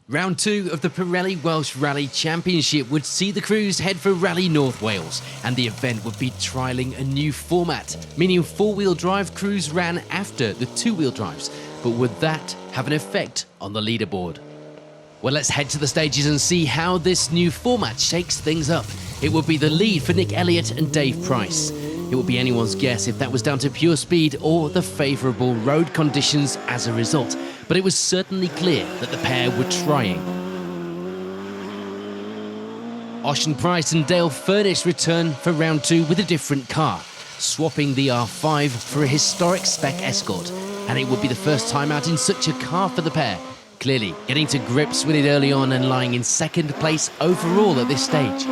Round 2 of the Pirelli Welsh Rally Championship would see the crews head for Rally North Wales, and the event would be trialling a new format, meaning four-wheel drive crews ran after the two-wheel drives. But would that have an effect on the leaderboard? Well, let's head to the stages and see how this new format shakes things up. It would be the lead for Nick Elliott and Dave Price. It would be anyone's guess if that was down to pure speed or the favourable road conditions as a result, but it was certainly clear that the pair were trying. Ocean Price and Dale Furnish return for round 2 with a different car, swapping the R5 for a historic spec Escort, and it would be the first time out in such a car for the pair, clearly getting to grips with it early on and lying in second place overall at this stage.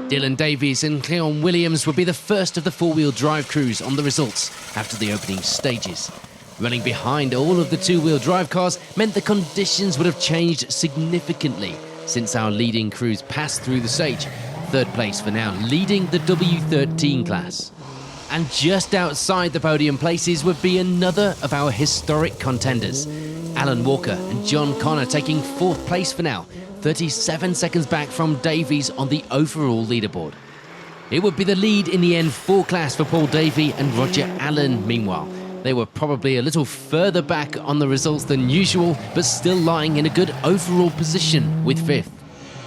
Dylan Davies and Cleon Williams would be the first of the four-wheel drive crews on the results after the opening stages. Running behind all of the two-wheel drive cars meant the conditions would have changed significantly since our leading crews passed through the stage. Third place for now, leading the W13 class. And just outside the podium places would be another of our historic contenders. Alan Walker and John Connor taking fourth place for now, 37 seconds back from Davies on the overall leaderboard. It would be the lead in the N4 class for Paul Davey and Roger Allen. Meanwhile, they were probably a little further back on the results than usual, but still lying in a good overall position with fifth.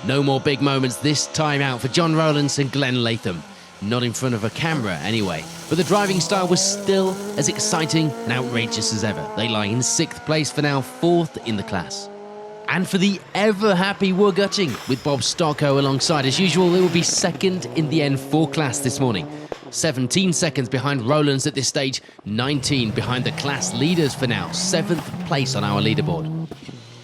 No more big moments this time out for John Rowlands and Glenn Latham. Not in front of a camera anyway, but the driving style was still as exciting and outrageous as ever. They lie in sixth place for now, fourth in the class. And for the ever-happy Wood-Gutting, with Bob Stocko alongside as usual, it will be second in the N4 class this morning. 17 seconds behind Rowlands at this stage, 19 behind the class leaders for now, 7th place on our leaderboard.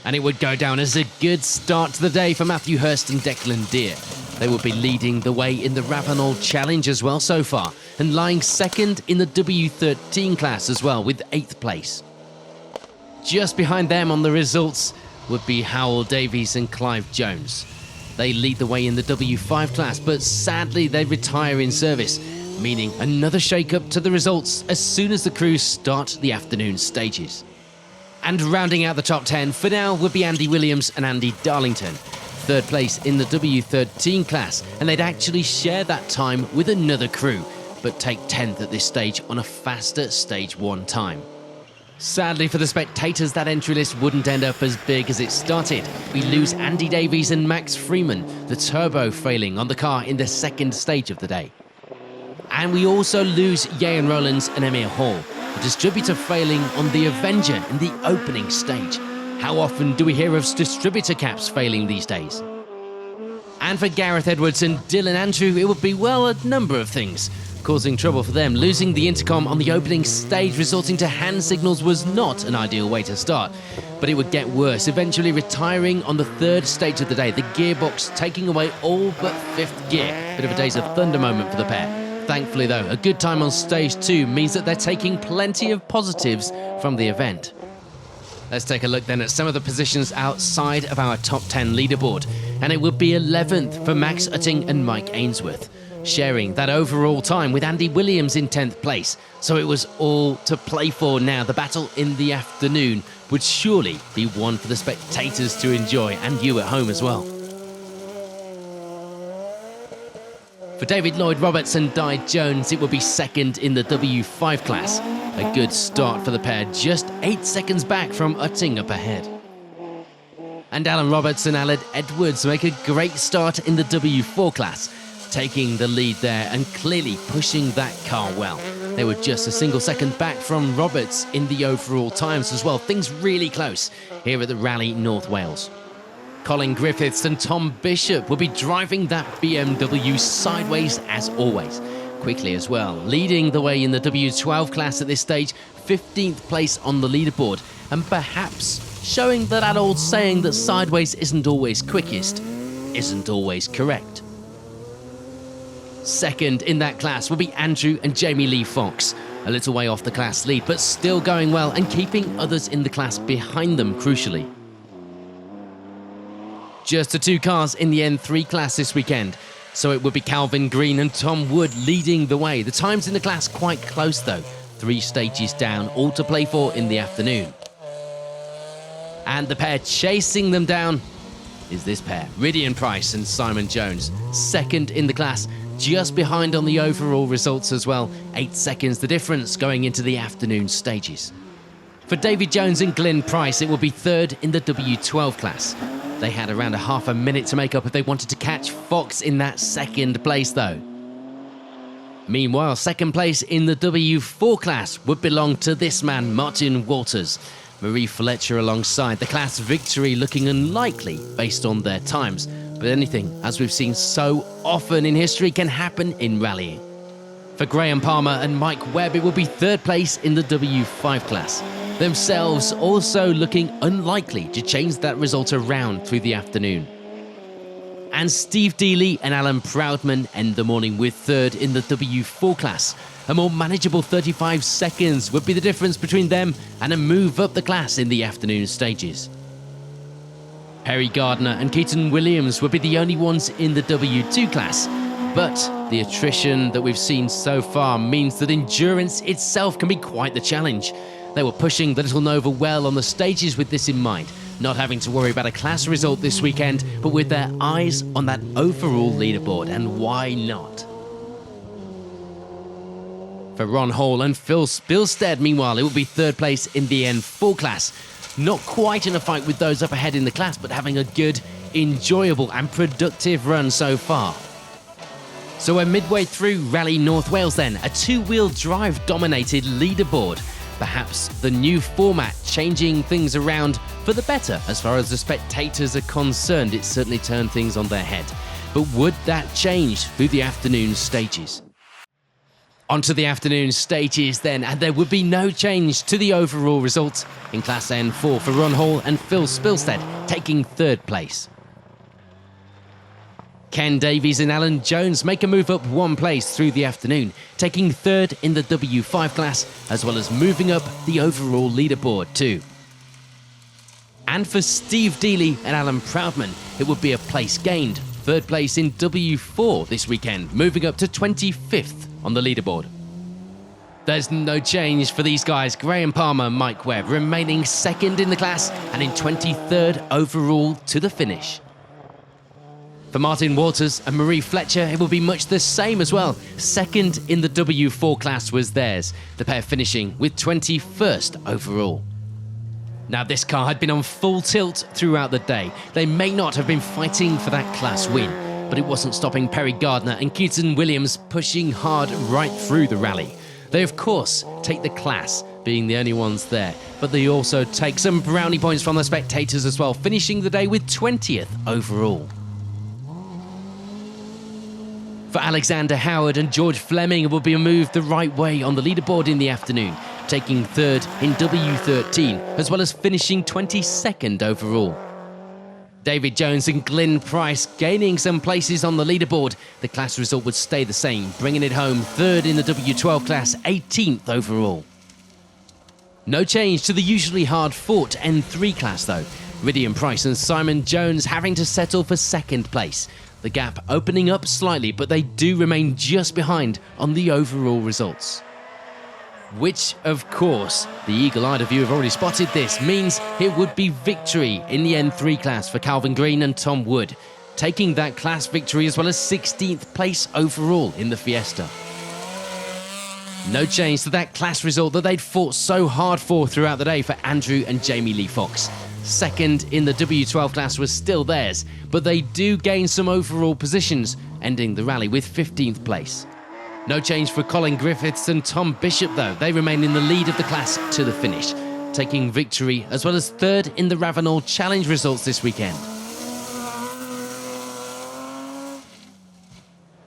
And it would go down as a good start to the day for Matthew Hurst and Declan Deere. They will be leading the way in the Ravenel Challenge as well so far, and lying second in the W13 class as well with 8th place. Just behind them on the results would be Howell Davies and Clive Jones. They lead the way in the W5 class, but sadly they retire in service, meaning another shake-up to the results as soon as the crews start the afternoon stages. And rounding out the top 10 for now would be Andy Williams and Andy Darlington, third place in the W13 class, and they'd actually share that time with another crew, but take 10th at this stage on a faster stage 1 time. Sadly for the spectators, that entry list wouldn't end up as big as it started. We lose Andy Davies and Max Freeman, the turbo failing on the car in the second stage of the day. And we also lose Ian Rowlands and Emir Hall, the distributor failing on the Avenger in the opening stage. How often do we hear of distributor caps failing these days? And for Gareth Edwards and Dylan Andrew, it would be, well, a number of things. Causing trouble for them. Losing the intercom on the opening stage resulting to hand signals was not an ideal way to start, but it would get worse, eventually retiring on the third stage of the day, the gearbox taking away all but fifth gear. Bit of a days of thunder moment for the pair. Thankfully though, a good time on stage 2 means that they're taking plenty of positives from the event. Let's take a look then at some of the positions outside of our top 10 leaderboard, and it would be 11th for Max Utting and Mike Ainsworth, sharing that overall time with Andy Williams in 10th place. So it was all to play for now. The battle in the afternoon would surely be one for the spectators to enjoy, and you at home as well. For David Lloyd Roberts and Di Jones, it would be second in the W5 class. A good start for the pair, just 8 seconds back from Utting up ahead. And Alan Roberts and Aled Edwards make a great start in the W4 class, taking the lead there and clearly pushing that car well. They were just a single second back from Roberts in the overall times as well. Things really close here at the Rally North Wales. Colin Griffiths and Tom Bishop will be driving that BMW sideways as always. Quickly as well, leading the way in the W12 class at this stage, 15th place on the leaderboard, and perhaps showing that old saying that sideways isn't always quickest, isn't always correct. Second in that class will be Andrew and Jamie Lee Fox, a little way off the class lead, but still going well and keeping others in the class behind them crucially. Just the 2 cars in the N3 class this weekend, so it would be Calvin Green and Tom Wood leading the way. The times in the class quite close though, 3 stages down, all to play for in the afternoon. And the pair chasing them down is this pair, Rydian Price and Simon Jones, second in the class, just behind on the overall results as well. 8 seconds the difference going into the afternoon stages. For David Jones and Glyn Price, it will be third in the W12 class. They had around a half a minute to make up if they wanted to catch Fox in that second place though. Meanwhile, second place in the W4 class would belong to this man, Martin Walters. Marie Fletcher alongside, the class victory looking unlikely based on their times. But anything, as we've seen so often in history, can happen in rallying. For Graham Palmer and Mike Webb, it will be third place in the W5 class. Themselves also looking unlikely to change that result around through the afternoon. And Steve Dealey and Alan Proudman end the morning with third in the W4 class. A more manageable 35 seconds would be the difference between them and a move up the class in the afternoon stages. Perry Gardner and Keaton Williams would be the only ones in the W2 class, but the attrition that we've seen so far means that endurance itself can be quite the challenge. They were pushing the Little Nova well on the stages with this in mind, not having to worry about a class result this weekend, but with their eyes on that overall leaderboard, and why not? For Ron Hall and Phil Spilstead, meanwhile, it will be third place in the N4 class. Not quite in a fight with those up ahead in the class, but having a good, enjoyable and productive run so far. So we're midway through Rally North Wales then, a two-wheel drive dominated leaderboard. Perhaps the new format changing things around for the better as far as the spectators are concerned. It certainly turned things on their head. But would that change through the afternoon stages? Onto the afternoon stages then, and there would be no change to the overall result in Class N4 for Ron Hall and Phil Spilstead taking third place. Ken Davies and Alan Jones make a move up one place through the afternoon, taking third in the W5 class, as well as moving up the overall leaderboard too. And for Steve Dealey and Alan Proudman, it would be a place gained, third place in W4 this weekend, moving up to 25th on the leaderboard. There's no change for these guys, Graham Palmer and Mike Webb remaining second in the class and in 23rd overall to the finish. For Martin Walters and Marie Fletcher, it will be much the same as well. Second in the W4 class was theirs, the pair finishing with 21st overall. Now, this car had been on full tilt throughout the day. They may not have been fighting for that class win, but it wasn't stopping Perry Gardner and Keaton Williams pushing hard right through the rally. They, of course, take the class, being the only ones there, but they also take some brownie points from the spectators as well, finishing the day with 20th overall. For Alexander Howard and George Fleming, it will be moved the right way on the leaderboard in the afternoon, taking third in W13, as well as finishing 22nd overall. David Jones and Glyn Price gaining some places on the leaderboard. The class result would stay the same, bringing it home third in the W12 class, 18th overall. No change to the usually hard-fought N3 class though. Rydian Price and Simon Jones having to settle for second place. The gap opening up slightly, but they do remain just behind on the overall results. Which, of course, the eagle-eyed of you have already spotted this, means it would be victory in the N3 class for Calvin Green and Tom Wood, taking that class victory as well as 16th place overall in the Fiesta. No change to that class result that they'd fought so hard for throughout the day for Andrew and Jamie Lee Fox. Second in the W12 class was still theirs, but they do gain some overall positions, ending the rally with 15th place. No change for Colin Griffiths and Tom Bishop though. They remain in the lead of the class to the finish, taking victory as well as third in the Ravenel Challenge results this weekend.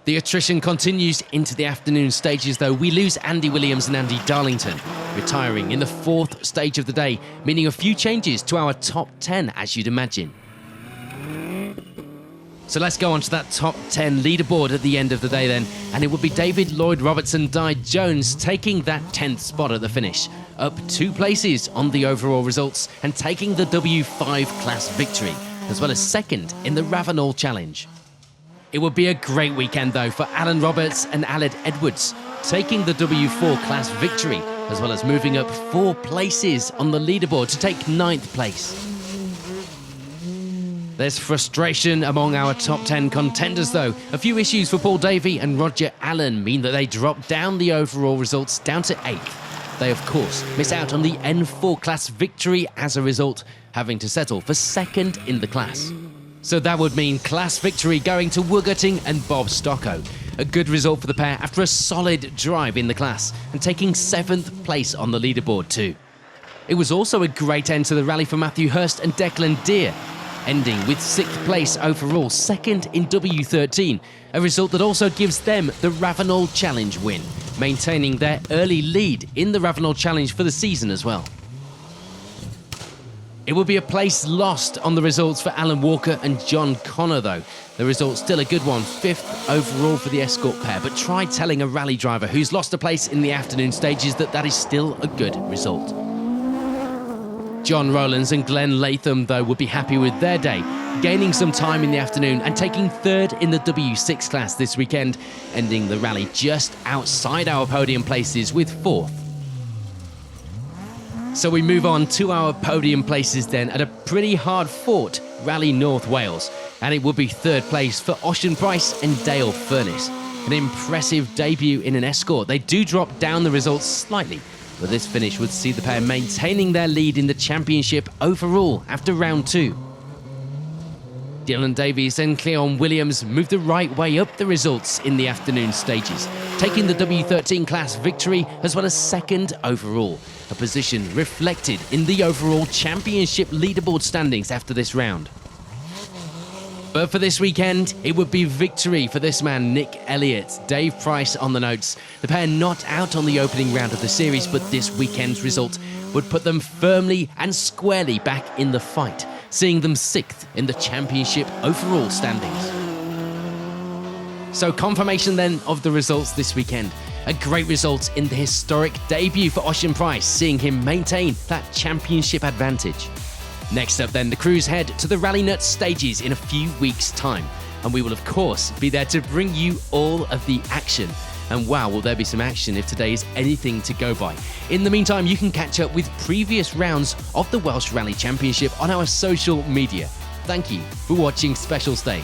The attrition continues into the afternoon stages though. We lose Andy Williams and Andy Darlington, retiring in the fourth stage of the day, meaning a few changes to our top 10 as you'd imagine. So let's go on to that top 10 leaderboard at the end of the day then, and it would be David Lloyd Robertson Di Jones taking that 10th spot at the finish, up 2 places on the overall results and taking the W5 class victory, as well as second in the Ravenel Challenge. It would be a great weekend though for Alan Roberts and Aled Edwards, taking the W4 class victory, as well as moving up 4 places on the leaderboard to take 9th place. There's frustration among our top 10 contenders though. A few issues for Paul Davey and Roger Allen mean that they drop down the overall results down to 8th. They of course miss out on the N4 class victory as a result, having to settle for 2nd in the class. So that would mean class victory going to Woogerting and Bob Stocko. A good result for the pair after a solid drive in the class and taking 7th place on the leaderboard too. It was also a great end to the rally for Matthew Hurst and Declan Deer, ending with 6th place overall, 2nd in W13, a result that also gives them the Ravenel Challenge win, maintaining their early lead in the Ravenel Challenge for the season as well. It will be a place lost on the results for Alan Walker and John Connor though. The result's still a good one, 5th overall for the Escort pair, but try telling a rally driver who's lost a place in the afternoon stages that is still a good result. John Rowlands and Glenn Latham though would be happy with their day, gaining some time in the afternoon and taking 3rd in the W6 class this weekend, ending the rally just outside our podium places with 4th. So we move on to our podium places then at a pretty hard-fought Rally North Wales, and it will be 3rd place for Ocean Price and Dale Furness. An impressive debut in an Escort. They do drop down the results slightly, but this finish would see the pair maintaining their lead in the championship overall after round 2. Dylan Davies and Cleon Williams moved the right way up the results in the afternoon stages, taking the W13 class victory as well as 2nd overall, a position reflected in the overall championship leaderboard standings after this round. But for this weekend, it would be victory for this man, Nick Elliott, Dave Price on the notes. The pair not out on the opening round of the series, but this weekend's result would put them firmly and squarely back in the fight, seeing them 6th in the championship overall standings. So confirmation then of the results this weekend. A great result in the historic debut for Ocean Price, seeing him maintain that championship advantage. Next up then, the crews head to the Rally Nuts stages in a few weeks' time, and we will of course be there to bring you all of the action. And wow, will there be some action if today is anything to go by. In the meantime, you can catch up with previous rounds of the Welsh Rally Championship on our social media. Thank you for watching Special Stage.